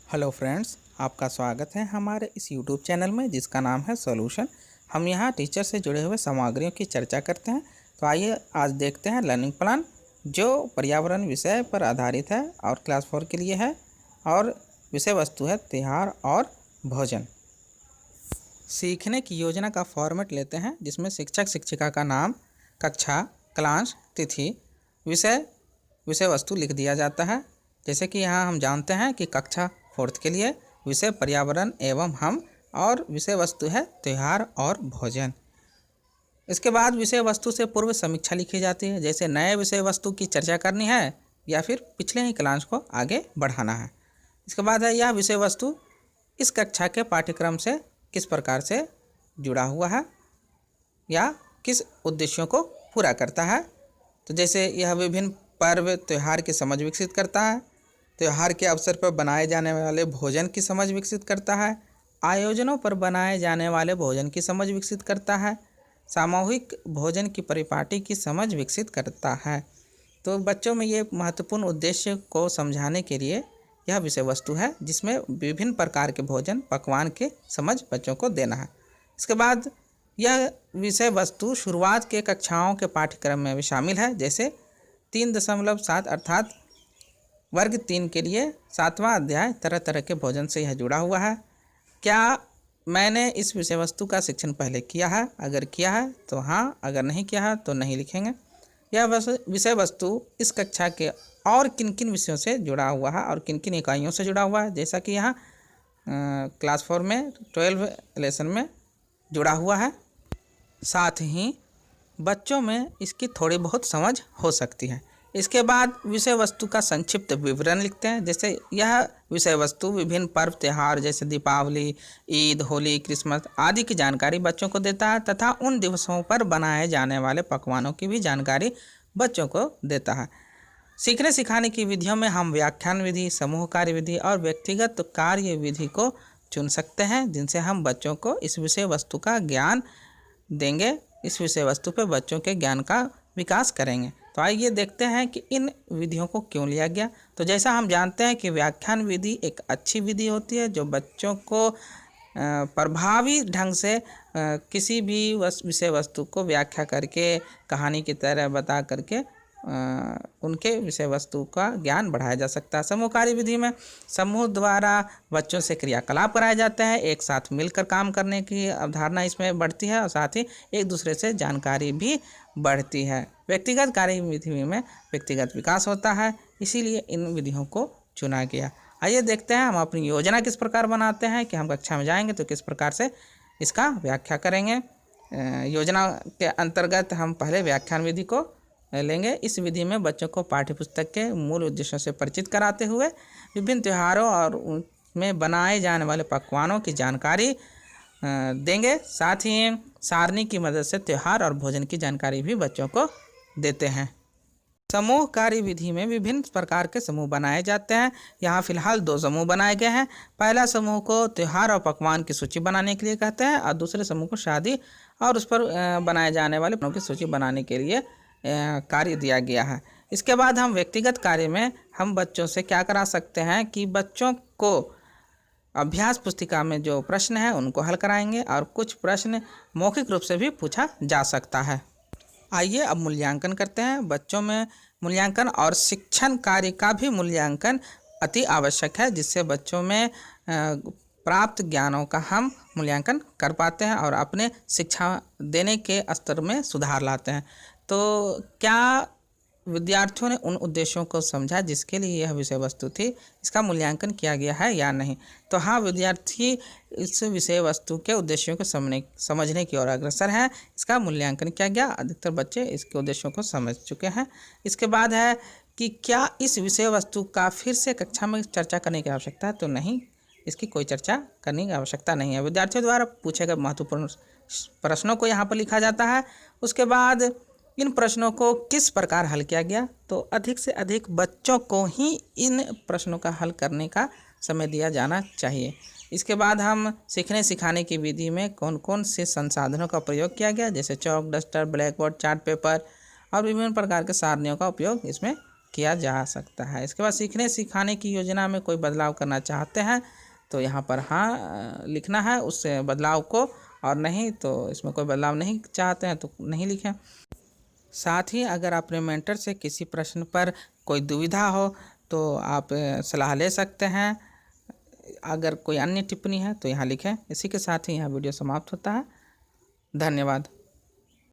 Hello friends, आपका स्वागत है हमारे इस यूट्यूब चैनल में जिसका नाम है सॉल्यूशन। हम यहाँ टीचर से जुड़े हुए सामग्रियों की चर्चा करते हैं। तो आइए आज देखते हैं लर्निंग प्लान जो पर्यावरण विषय पर आधारित है और क्लास 4 के लिए है और विषय वस्तु है त्योहार और भोजन। सीखने की योजना का फॉर्मेट लेते हैं जिसमें शिक्षक शिक्षिका का नाम, कक्षा, क्लास, तिथि, विषय वस्तु लिख दिया जाता है। जैसे कि यहाँ हम जानते हैं कि कक्षा 4 के लिए विषय पर्यावरण एवं हम और विषय वस्तु है त्योहार और भोजन। इसके बाद विषय वस्तु से पूर्व समीक्षा लिखी जाती है, जैसे नए विषय वस्तु की चर्चा करनी है या फिर पिछले ही क्लास को आगे बढ़ाना है। इसके बाद है यह विषय वस्तु इस कक्षा के पाठ्यक्रम से किस प्रकार से जुड़ा हुआ है या किस उद्देश्यों को पूरा करता है। तो जैसे यह विभिन्न पर्व त्यौहार की समझ विकसित करता है, त्यौहार के अवसर पर बनाए जाने वाले भोजन की समझ विकसित करता है, आयोजनों पर बनाए जाने वाले भोजन की समझ विकसित करता है, सामूहिक भोजन की परिपाटी की समझ विकसित करता है। तो बच्चों में ये महत्वपूर्ण उद्देश्य को समझाने के लिए यह विषय वस्तु है जिसमें विभिन्न प्रकार के भोजन पकवान के समझ बच्चों को देना है। इसके बाद यह विषय वस्तु शुरुआत के कक्षाओं के पाठ्यक्रम में भी शामिल है, जैसे 3.7 अर्थात वर्ग 3 के लिए 7वां अध्याय तरह तरह के भोजन से यह जुड़ा हुआ है। क्या मैंने इस विषय वस्तु का शिक्षण पहले किया है? अगर किया है तो हाँ, अगर नहीं किया है तो नहीं लिखेंगे। यह विषय वस्तु इस कक्षा के और किन किन विषयों से जुड़ा हुआ है और किन किन इकाइयों से जुड़ा हुआ है, जैसा कि यहाँ क्लास 4 में 12 लेसन में जुड़ा हुआ है। साथ ही बच्चों में इसकी थोड़ी बहुत समझ हो सकती है। इसके बाद विषय वस्तु का संक्षिप्त विवरण लिखते हैं, जैसे यह विषय वस्तु विभिन्न पर्व त्यौहार जैसे दीपावली, ईद, होली, क्रिसमस आदि की जानकारी बच्चों को देता है तथा उन दिवसों पर बनाए जाने वाले पकवानों की भी जानकारी बच्चों को देता है। सीखने सिखाने की विधियों में हम व्याख्यान विधि, समूह कार्य विधि और व्यक्तिगत कार्य विधि को चुन सकते हैं, जिनसे हम बच्चों को इस विषय वस्तु का ज्ञान देंगे, इस विषय वस्तु पर बच्चों के ज्ञान का विकास करेंगे। तो आइए देखते हैं कि इन विधियों को क्यों लिया गया। तो जैसा हम जानते हैं कि व्याख्यान विधि एक अच्छी विधि होती है जो बच्चों को प्रभावी ढंग से किसी भी विषय वस्तु को व्याख्या करके कहानी की तरह बता करके उनके विषय वस्तु का ज्ञान बढ़ाया जा सकता है। समूह कार्य विधि में समूह द्वारा बच्चों से क्रियाकलाप कराए जाते हैं, एक साथ मिलकर काम करने की अवधारणा इसमें बढ़ती है और साथ ही एक दूसरे से जानकारी भी बढ़ती है। व्यक्तिगत कार्य विधि में व्यक्तिगत विकास होता है, इसीलिए इन विधियों को चुना गया। आइए देखते हैं हम अपनी योजना किस प्रकार बनाते हैं कि हम कक्षा में जाएंगे तो किस प्रकार से इसका व्याख्या करेंगे। योजना के अंतर्गत हम पहले व्याख्यान विधि को लेंगे। इस विधि में बच्चों को पाठ्यपुस्तक के मूल उद्देश्यों से परिचित कराते हुए विभिन्न त्योहारों और उनमें बनाए जाने वाले पकवानों की जानकारी देंगे। साथ ही सारणी की मदद से त्योहार और भोजन की जानकारी भी बच्चों को देते हैं। समूह कार्य विधि में विभिन्न प्रकार के समूह बनाए जाते हैं। यहाँ फिलहाल 2 समूह बनाए गए हैं। पहला समूह को त्योहार और पकवान की सूची बनाने के लिए कहते हैं और दूसरे समूह को शादी और उस पर बनाए जाने वाले पकवानों की सूची बनाने के लिए कार्य दिया गया है। इसके बाद हम व्यक्तिगत कार्य में हम बच्चों से क्या करा सकते हैं कि बच्चों को अभ्यास पुस्तिका में जो प्रश्न है उनको हल कराएंगे और कुछ प्रश्न मौखिक रूप से भी पूछा जा सकता है। आइए अब मूल्यांकन करते हैं। बच्चों में मूल्यांकन और शिक्षण कार्य का भी मूल्यांकन अति आवश्यक है, जिससे बच्चों में प्राप्त ज्ञानों का हम मूल्यांकन कर पाते हैं और अपने शिक्षा देने के स्तर में सुधार लाते हैं। तो क्या विद्यार्थियों ने उन उद्देश्यों को समझा जिसके लिए यह विषय वस्तु थी, इसका मूल्यांकन किया गया है या नहीं? तो हाँ, विद्यार्थी इस विषय वस्तु के उद्देश्यों को समझने की ओर अग्रसर हैं। इसका मूल्यांकन किया गया, अधिकतर बच्चे इसके उद्देश्यों को समझ चुके हैं। इसके बाद है कि क्या इस विषय वस्तु का फिर से कक्षा में चर्चा करने की आवश्यकता है? तो नहीं, इसकी कोई चर्चा करने की आवश्यकता नहीं है। विद्यार्थियों द्वारा पूछे गए महत्वपूर्ण प्रश्नों को यहाँ पर लिखा जाता है। उसके बाद इन प्रश्नों को किस प्रकार हल किया गया, तो अधिक से अधिक बच्चों को ही इन प्रश्नों का हल करने का समय दिया जाना चाहिए। इसके बाद हम सीखने सिखाने की विधि में कौन कौन से संसाधनों का प्रयोग किया गया, जैसे chalk, duster, blackboard, chart paper और विभिन्न प्रकार के सारणियों का उपयोग इसमें किया जा सकता है। इसके बाद सीखने सिखाने की योजना में कोई बदलाव करना चाहते हैं तो यहाँ पर हाँ लिखना है उस बदलाव को, और नहीं तो इसमें कोई बदलाव नहीं चाहते हैं तो नहीं लिखें। साथ ही अगर अपने मेंटर से किसी प्रश्न पर कोई दुविधा हो तो आप सलाह ले सकते हैं। अगर कोई अन्य टिप्पणी है तो यहाँ लिखें। इसी के साथ ही यह वीडियो समाप्त होता है। धन्यवाद।